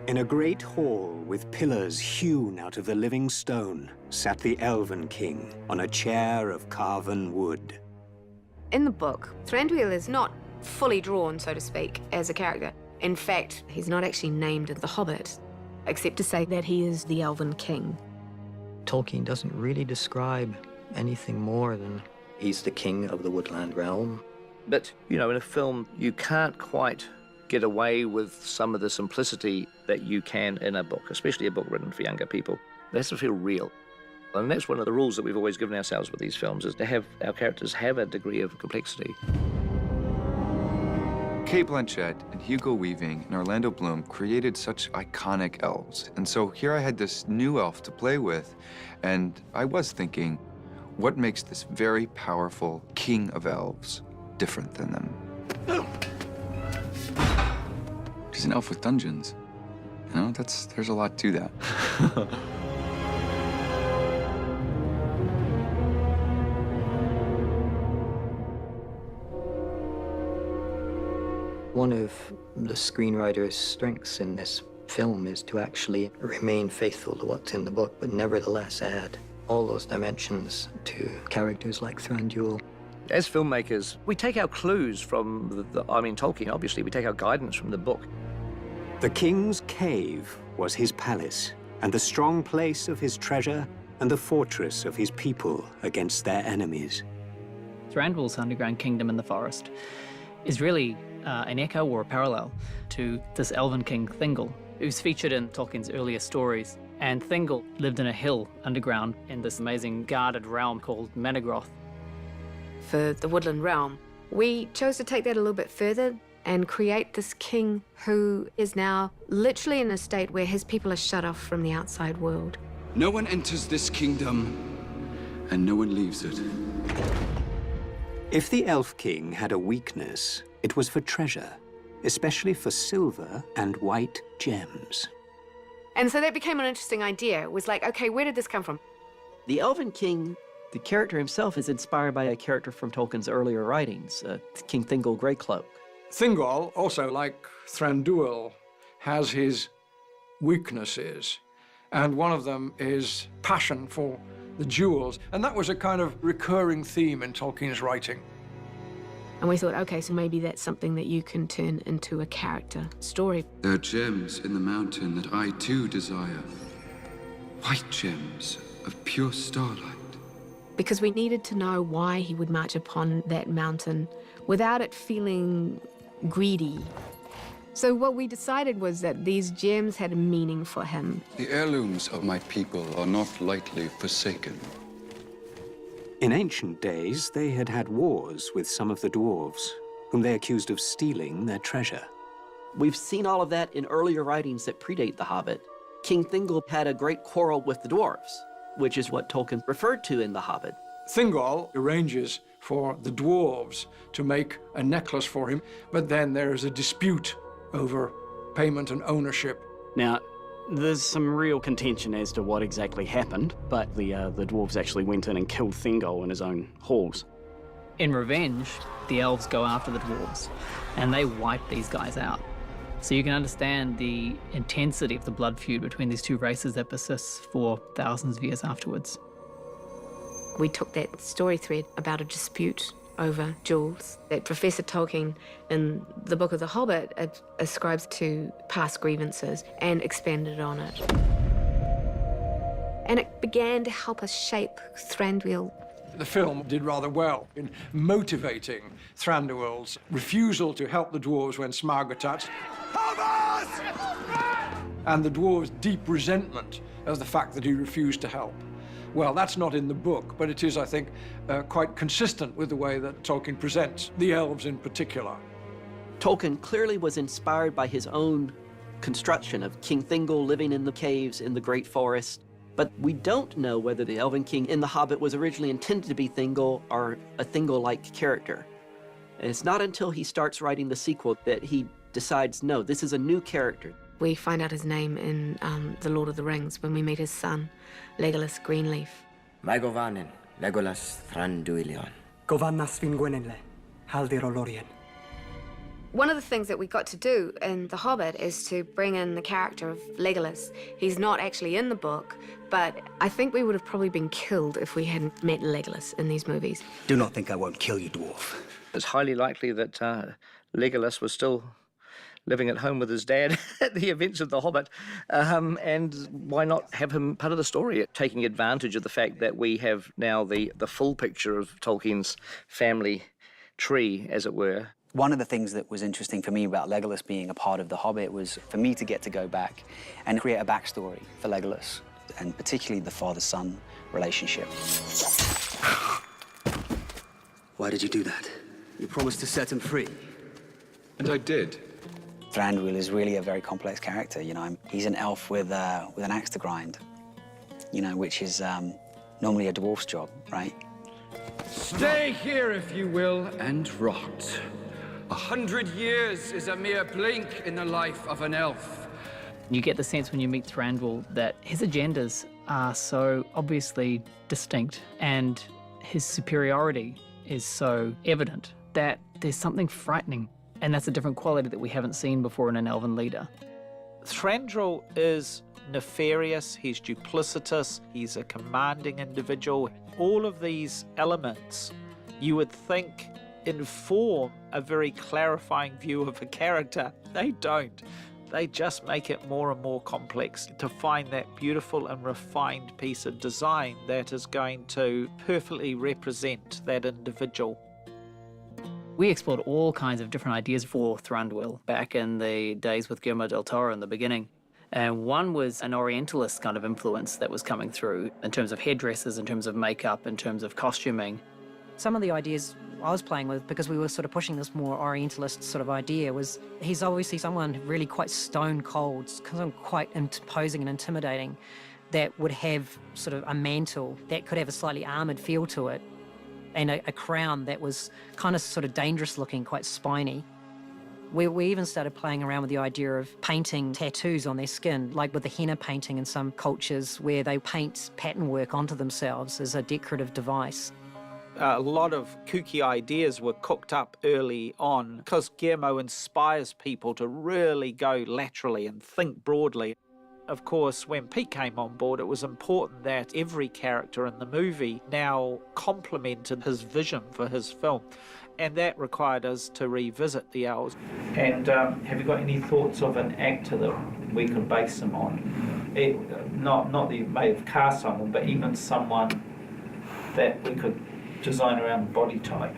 In a great hall with pillars hewn out of the living stone sat the Elven King on a chair of carven wood. In the book, Thranduil is not fully drawn, so to speak, as a character. In fact, he's not actually named in The Hobbit, except to say that he is the Elven King. Tolkien doesn't really describe anything more than he's the king of the woodland realm. But, you know, in a film, you can't quite get away with some of the simplicity that you can in a book, especially a book written for younger people. It has to feel real. And that's one of the rules that we've always given ourselves with these films, is to have our characters have a degree of complexity. Cate Blanchett and Hugo Weaving and Orlando Bloom created such iconic elves. And so here I had this new elf to play with, and I was thinking, what makes this very powerful king of elves different than them? He's an elf with dungeons. You know, there's a lot to that. One of the screenwriter's strengths in this film is to actually remain faithful to what's in the book, but nevertheless add all those dimensions to characters like Thranduil. As filmmakers, we take our clues from Tolkien, obviously. We take our guidance from the book. The king's cave was his palace, and the strong place of his treasure, and the fortress of his people against their enemies. Thranduil's underground kingdom in the forest is really an echo or a parallel to this elven king Thingol, who's featured in Tolkien's earlier stories. And Thingol lived in a hill underground in this amazing guarded realm called Menegroth. For the Woodland Realm, we chose to take that a little bit further and create this king who is now literally in a state where his people are shut off from the outside world. No one enters this kingdom, and no one leaves it. If the Elf King had a weakness, it was for treasure, especially for silver and white gems. And so that became an interesting idea. It was like, okay, where did this come from? The Elven King, the character himself, is inspired by a character from Tolkien's earlier writings, King Thingol Greycloak. Thingol, also like Thranduil, has his weaknesses, and one of them is passion for the jewels, and that was a kind of recurring theme in Tolkien's writing. And we thought, okay, so maybe that's something that you can turn into a character story. There are gems in the mountain that I too desire. White gems of pure starlight. Because we needed to know why he would march upon that mountain without it feeling greedy. So what we decided was that these gems had a meaning for him. The heirlooms of my people are not lightly forsaken. In ancient days, they had had wars with some of the dwarves, whom they accused of stealing their treasure. We've seen all of that in earlier writings that predate The Hobbit. King Thingol had a great quarrel with the dwarves, which is what Tolkien referred to in The Hobbit. Thingol arranges for the dwarves to make a necklace for him, but then there is a dispute over payment and ownership. Now, there's some real contention as to what exactly happened, but the dwarves actually went in and killed Thingol in his own halls. In revenge, the elves go after the dwarves, and they wipe these guys out. So you can understand the intensity of the blood feud between these two races that persists for thousands of years afterwards. We took that story thread about a dispute over jewels that Professor Tolkien in the Book of the Hobbit ascribes to past grievances and expanded on it. And it began to help us shape Thranduil. The film did rather well in motivating Thranduil's refusal to help the dwarves when Smaug attacked, and the dwarves' deep resentment of the fact that he refused to help. Well, that's not in the book, but it is, I think, quite consistent with the way that Tolkien presents the elves in particular. Tolkien clearly was inspired by his own construction of King Thingol living in the caves in the Great Forest. But we don't know whether the Elven King in The Hobbit was originally intended to be Thingol or a Thingol-like character. And it's not until he starts writing the sequel that he decides, no, this is a new character. We find out his name in The Lord of the Rings when we meet his son, Legolas Greenleaf. Maigovanen, Legolas Thranduilion. Govannas Vingwenenle, Haldir Olorien. One of the things that we got to do in The Hobbit is to bring in the character of Legolas. He's not actually in the book, but I think we would have probably been killed if we hadn't met Legolas in these movies. Do not think I won't kill you, dwarf. It's highly likely that Legolas was still living at home with his dad at the events of The Hobbit, and why not have him part of the story, taking advantage of the fact that we have now the full picture of Tolkien's family tree, as it were. One of the things that was interesting for me about Legolas being a part of The Hobbit was for me to get to go back and create a backstory for Legolas, and particularly the father-son relationship. Why did you do that? You promised to set him free. And I did. Thranduil is really a very complex character, you know. He's an elf with an axe to grind, you know, which is normally a dwarf's job, right? Stay here, if you will, and rot. 100 years is a mere blink in the life of an elf. You get the sense when you meet Thranduil that his agendas are so obviously distinct and his superiority is so evident that there's something frightening, and that's a different quality that we haven't seen before in an elven leader. Thranduil is nefarious, he's duplicitous, he's a commanding individual. All of these elements you would think inform a very clarifying view of a character. They don't. They just make it more and more complex to find that beautiful and refined piece of design that is going to perfectly represent that individual. We explored all kinds of different ideas for Thranduil back in the days with Guillermo del Toro in the beginning. And one was an Orientalist kind of influence that was coming through in terms of headdresses, in terms of makeup, in terms of costuming. Some of the ideas I was playing with, because we were sort of pushing this more Orientalist sort of idea, was he's obviously someone really quite stone cold, quite imposing and intimidating, that would have sort of a mantle that could have a slightly armoured feel to it, and a crown that was kind of sort of dangerous looking, quite spiny. We even started playing around with the idea of painting tattoos on their skin, like with the henna painting in some cultures where they paint pattern work onto themselves as a decorative device. A lot of kooky ideas were cooked up early on because Guillermo inspires people to really go laterally and think broadly. Of course, when Pete came on board, it was important that every character in the movie now complemented his vision for his film, and that required us to revisit the elves. And have you got any thoughts of an actor that we could base them on? Not that you may have cast someone, but even someone that we could design around the body type.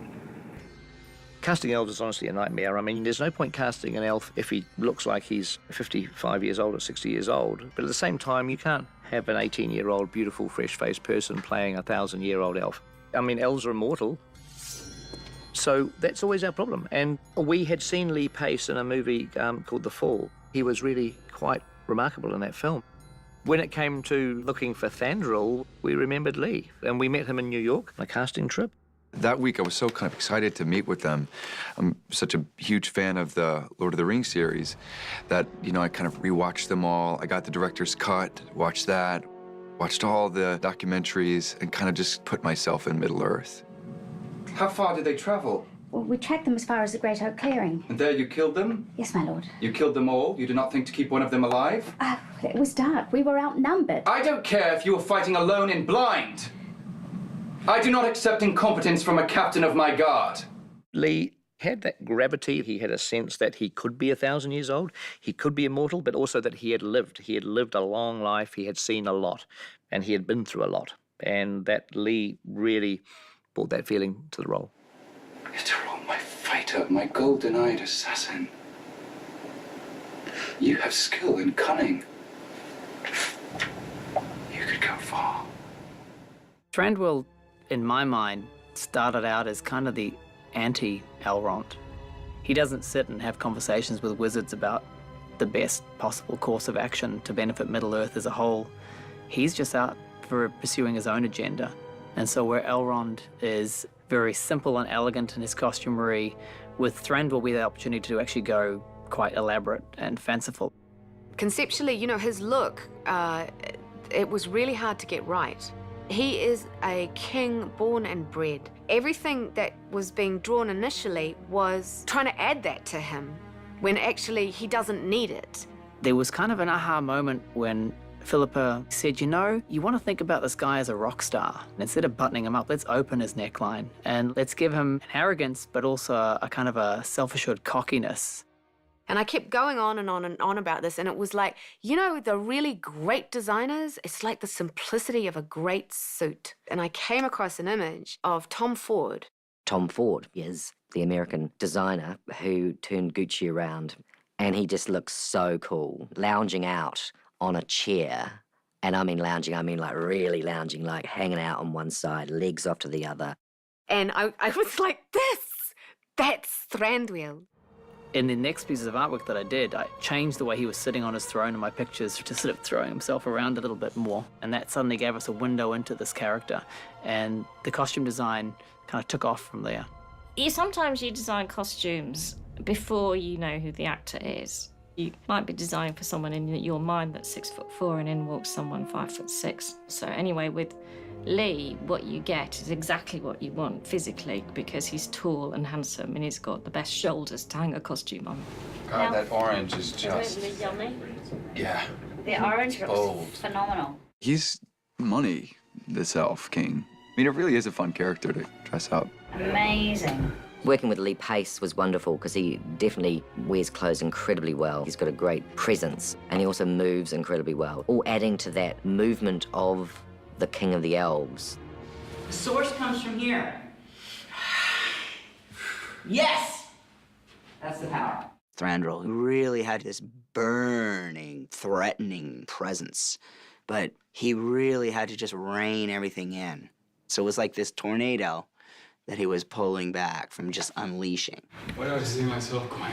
Casting elves is honestly a nightmare. I mean, there's no point casting an elf if he looks like he's 55 years old or 60 years old. But at the same time, you can't have an 18-year-old, beautiful, fresh-faced person playing a 1,000-year-old elf. I mean, elves are immortal. So that's always our problem. And we had seen Lee Pace in a movie called The Fall. He was really quite remarkable in that film. When it came to looking for Thranduil, we remembered Lee, and we met him in New York on a casting trip. That week, I was so kind of excited to meet with them. I'm such a huge fan of the Lord of the Rings series that, you know, I kind of rewatched them all. I got the director's cut, watched that, watched all the documentaries, and kind of just put myself in Middle-earth. How far did they travel? Well, we tracked them as far as the Great Oak Clearing. And there you killed them? Yes, my lord. You killed them all? You did not think to keep one of them alive? It was dark. We were outnumbered. I don't care if you were fighting alone in blind. I do not accept incompetence from a captain of my guard. Lee had that gravity. He had a sense that he could be 1,000 years old, he could be immortal, but also that he had lived. He had lived a long life, he had seen a lot, and he had been through a lot. And that Lee really brought that feeling to the role. Ytterl, my fighter, my golden-eyed assassin. You have skill and cunning. You could go far. Thranduil, in my mind, started out as kind of the anti-Elrond. He doesn't sit and have conversations with wizards about the best possible course of action to benefit Middle-earth as a whole. He's just out for pursuing his own agenda. And so where Elrond is very simple and elegant in his costumery, with Thranduil we had the opportunity to actually go quite elaborate and fanciful. Conceptually, you know, his look, it was really hard to get right. He is a king born and bred. Everything that was being drawn initially was trying to add that to him, when actually he doesn't need it. There was kind of an aha moment when Philippa said, you know, you want to think about this guy as a rock star. And instead of buttoning him up, let's open his neckline and let's give him an arrogance, but also a kind of a self-assured cockiness. And I kept going on and on and on about this, and it was like, you know, the really great designers, it's like the simplicity of a great suit. And I came across an image of Tom Ford. Tom Ford is the American designer who turned Gucci around, and he just looks so cool, lounging out on a chair. And I mean lounging, I mean like really lounging, like hanging out on one side, legs off to the other. And I was like, that's Thranduil. In the next pieces of artwork that I did, I changed the way he was sitting on his throne in my pictures to sort of throwing himself around a little bit more. And that suddenly gave us a window into this character. And the costume design kind of took off from there. Sometimes you design costumes before you know who the actor is. You might be designing for someone in your mind that's 6'4", and in walks someone 5'6". So anyway, with Lee, what you get is exactly what you want physically, because he's tall and handsome and he's got the best shoulders to hang a costume on. God, that orange is just... Yeah. The orange bold. looks phenomenal. He's money, this elf king. I mean, it really is a fun character to dress up. Amazing. Working with Lee Pace was wonderful because he definitely wears clothes incredibly well. He's got a great presence, and he also moves incredibly well, all adding to that movement of the King of the Elves. The source comes from here. Yes! That's the power. Thranduil really had this burning, threatening presence, but he really had to just rein everything in. So it was like this tornado that he was pulling back from just unleashing. Why do I see myself going?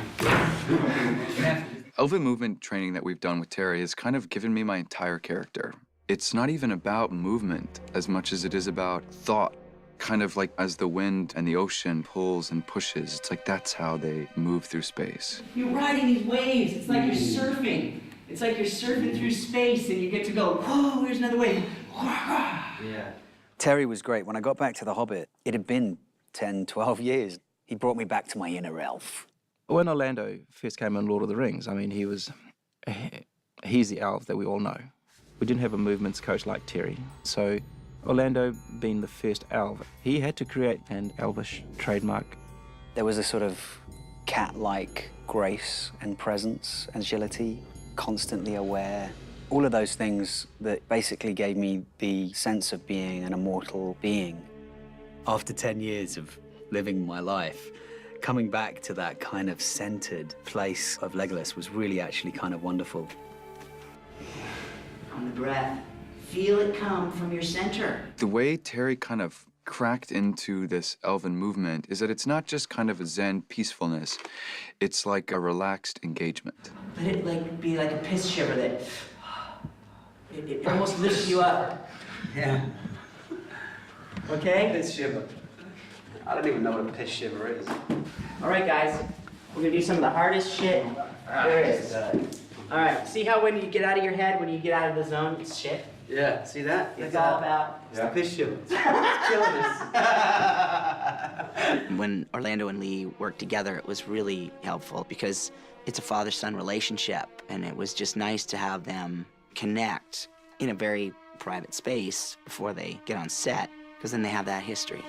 Elven movement training that we've done with Terry has kind of given me my entire character. It's not even about movement as much as it is about thought. Kind of like as the wind and the ocean pulls and pushes, it's like that's how they move through space. You're riding these waves. It's like you're surfing. It's like you're surfing through space and you get to go, whoa, here's another wave. Yeah. Terry was great. When I got back to The Hobbit, it had been 10, 12 years. He brought me back to my inner elf. When Orlando first came in Lord of the Rings, I mean, he's the elf that we all know. We didn't have a movements coach like Terry, so Orlando, being the first elf, he had to create an elvish trademark. There was a sort of cat-like grace and presence, agility, constantly aware. All of those things that basically gave me the sense of being an immortal being. After 10 years of living my life, coming back to that kind of centered place of Legolas was really actually kind of wonderful. On the breath, feel it come from your center. The way Terry kind of cracked into this elven movement is that it's not just kind of a Zen peacefulness, it's like a relaxed engagement. Let it be like a piss shiver that it almost lifts you up. Yeah. Okay? Piss shiver. I don't even know what a piss shiver is. All right, guys. We're gonna do some of the hardest shit there is. All right. See how when you get out of your head, when you get out of the zone, it's shit? Yeah, see that? It's all about... It's the piss shiver. It's killing us. When Orlando and Lee worked together, it was really helpful because it's a father-son relationship, and it was just nice to have them connect in a very private space before they get on set, because then they have that history.